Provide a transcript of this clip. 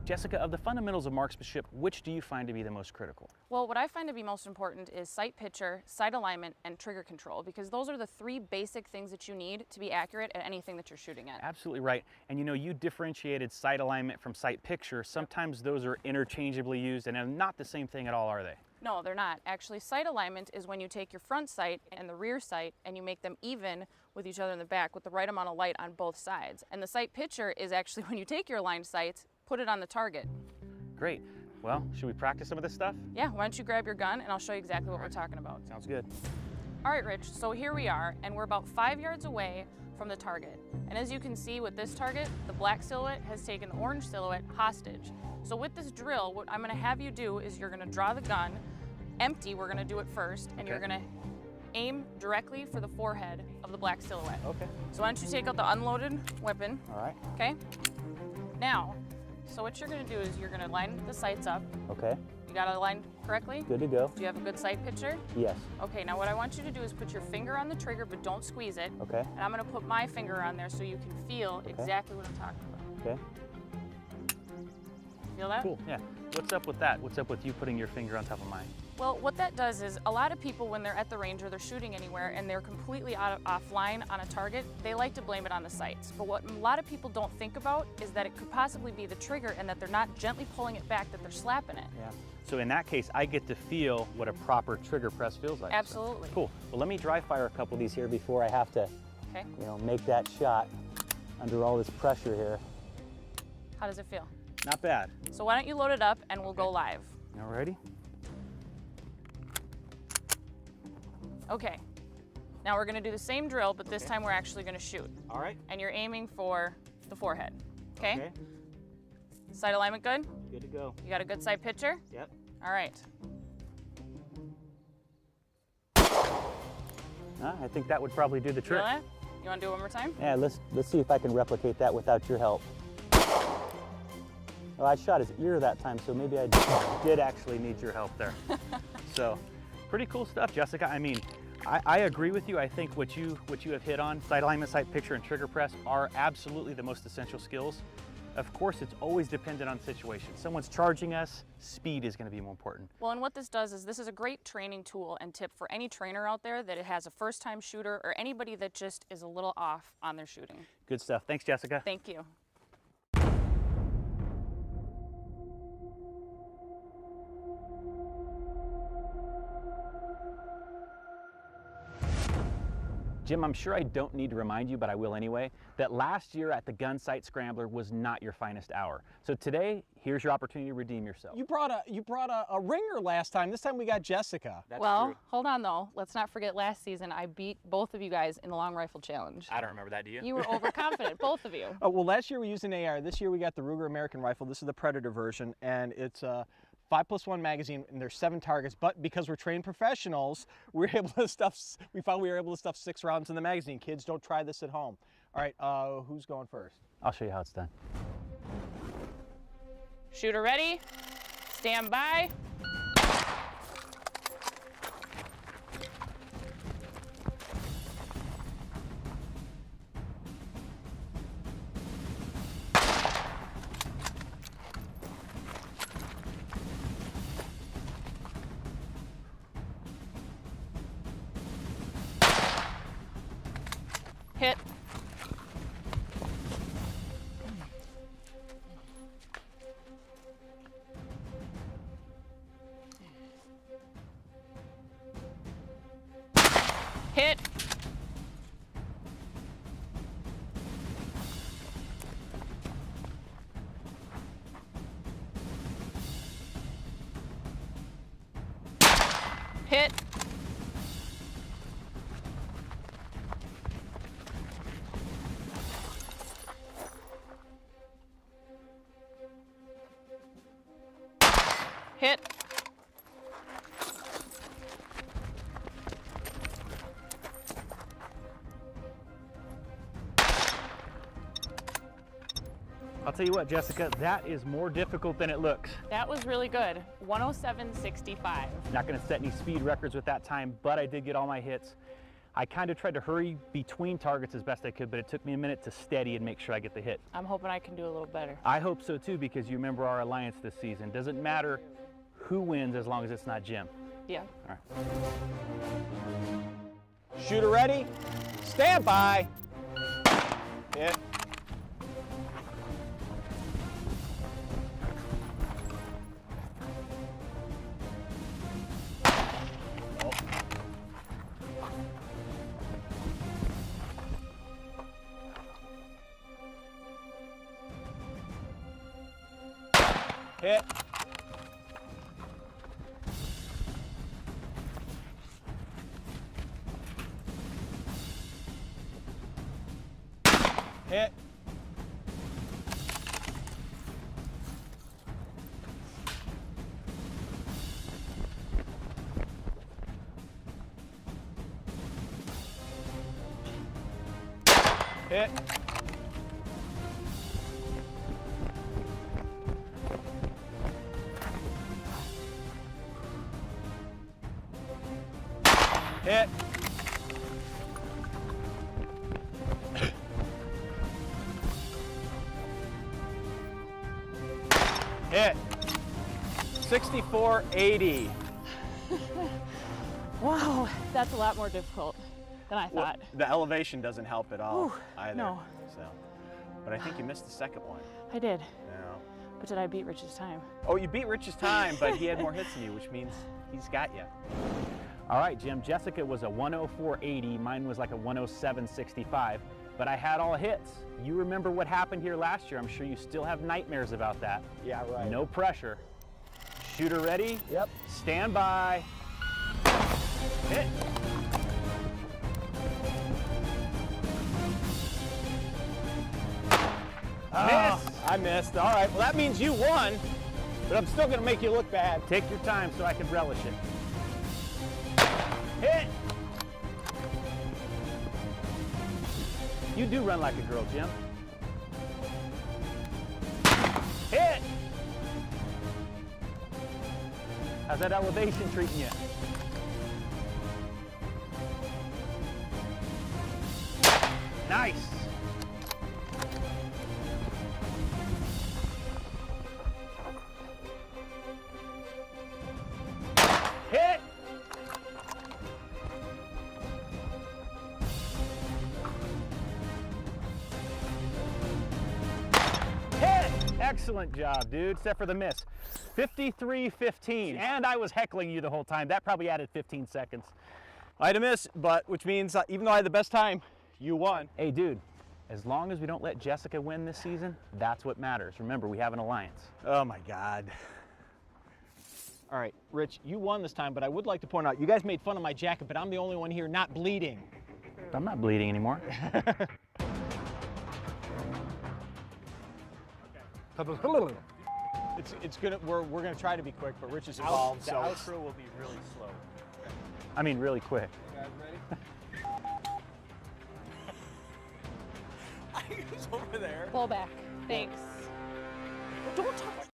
Jessica, of the fundamentals of marksmanship, which do you find to be the most critical? Well, what I find to be most important is sight picture, sight alignment, and trigger control, because those are the three basic things that you need to be accurate at anything that you're shooting at. Absolutely right. And you know, you differentiated sight alignment from sight picture. Sometimes those are interchangeably used and are not the same thing at all, are they? No, they're not. Actually, sight alignment is when you take your front sight and the rear sight and you make them even with each other in the back with the right amount of light on both sides. And the sight picture is actually when you take your aligned sights, put it on the target. Great. Well, should we practice some of this stuff? Yeah, why don't you grab your gun and I'll show you exactly what we're talking about. Sounds good. All right, Rich, so here we are, and we're about 5 yards away from the target. And as you can see with this target, the black silhouette has taken the orange silhouette hostage. So with this drill, what I'm gonna have you do is you're gonna draw the gun empty, we're gonna do it first, and you're gonna aim directly for the forehead of the black silhouette. Okay. So why don't you take out the unloaded weapon? All right. Okay. Now, so what you're gonna do is you're gonna line the sights up. Okay. You got it aligned correctly? Good to go. Do you have a good sight picture? Yes. Okay, now what I want you to do is put your finger on the trigger, but don't squeeze it. Okay. And I'm gonna put my finger on there so you can feel exactly what I'm talking about. Okay. Feel that? Cool. Yeah. What's up with that? What's up with you putting your finger on top of mine? Well, what that does is a lot of people, when they're at the range or they're shooting anywhere and they're completely offline on a target, they like to blame it on the sights. But what a lot of people don't think about is that it could possibly be the trigger and that they're not gently pulling it back, that they're slapping it. Yeah. So in that case, I get to feel what a proper trigger press feels like. Absolutely. So, cool. Well, let me dry fire a couple of these here before I have to, you know, make that shot under all this pressure here. How does it feel? Not bad. So why don't you load it up and we'll go live. All ready? Okay. Now we're gonna do the same drill, but this time we're actually gonna shoot. All right. And you're aiming for the forehead, okay? Okay. Sight alignment good? Good to go. You got a good sight picture? Yep. All right. I think that would probably do the trick. Feel that? You wanna do it one more time? Yeah, let's see if I can replicate that without your help. Well, I shot his ear that time, so maybe I did actually need your help there. So, pretty cool stuff, Jessica. I mean, I agree with you. I think what you have hit on, sight alignment, sight picture, and trigger press are absolutely the most essential skills. Of course, it's always dependent on situation. Someone's charging us, speed is going to be more important. Well, and what this does is this is a great training tool and tip for any trainer out there that has a first-time shooter or anybody that just is a little off on their shooting. Good stuff. Thanks, Jessica. Thank you. Jim, I'm sure I don't need to remind you, but I will anyway, that last year at the Gun Sight Scrambler was not your finest hour. So today, here's your opportunity to redeem yourself. You brought a ringer last time. This time we got Jessica. That's well, true. Hold on though. Let's not forget last season I beat both of you guys in the long rifle challenge. I don't remember that, do you? You were overconfident, both of you. Oh, well, last year we used an AR. This year we got the Ruger American rifle. This is the Predator version, and it's a 5+1 magazine, and there's 7 targets. But because we're trained professionals, we found we were able to stuff 6 rounds in the magazine. Kids, don't try this at home. All right, who's going first? I'll show you how it's done. Shooter ready, stand by. Hit. Hit. Hit. Hit. I'll tell you what, Jessica, that is more difficult than it looks. That was really good. 107.65. Not going to set any speed records with that time, but I did get all my hits. I kind of tried to hurry between targets as best I could, but it took me a minute to steady and make sure I get the hit. I'm hoping I can do a little better. I hope so too, because you remember our alliance this season. Doesn't matter who wins as long as it's not Jim. Yeah. All right. Shooter ready? Stand by. Hit. Hit. Hit. Hit. Hit. Hit. 64-80. Wow, that's a lot more difficult than I Well, thought. the elevation doesn't help at all either. no. So, but I think you missed the second one. I did, No. but did I beat Rich's time? Oh, you beat Rich's time, but he had more hits than you, which means he's got you. All right, Jim, Jessica was a 104.80, mine was like a 107.65, but I had all hits. You remember what happened here last year. I'm sure you still have nightmares about that. Yeah, right. No pressure. Shooter ready? Yep. Stand by. Hit. Miss. I missed. All right, well that means you won, but I'm still gonna make you look bad. Take your time so I can relish it. Hit. You do run like a girl, Jim. Hit. How's that elevation treating you? Nice. Hit. Hit. Excellent job, dude, except for the miss. 53-15, and I was heckling you the whole time. That probably added 15 seconds. I had a miss, but which means even though I had the best time, you won. Hey, dude, as long as we don't let Jessica win this season, that's what matters. Remember, we have an alliance. Oh my God. All right, Rich, you won this time, but I would like to point out, you guys made fun of my jacket, but I'm the only one here not bleeding. I'm not bleeding anymore. We're gonna try to be quick, but Rich is involved, The so outro will be really slow. I mean, really quick. you guys ready? He's over there. Pull back. Thanks. Don't touch.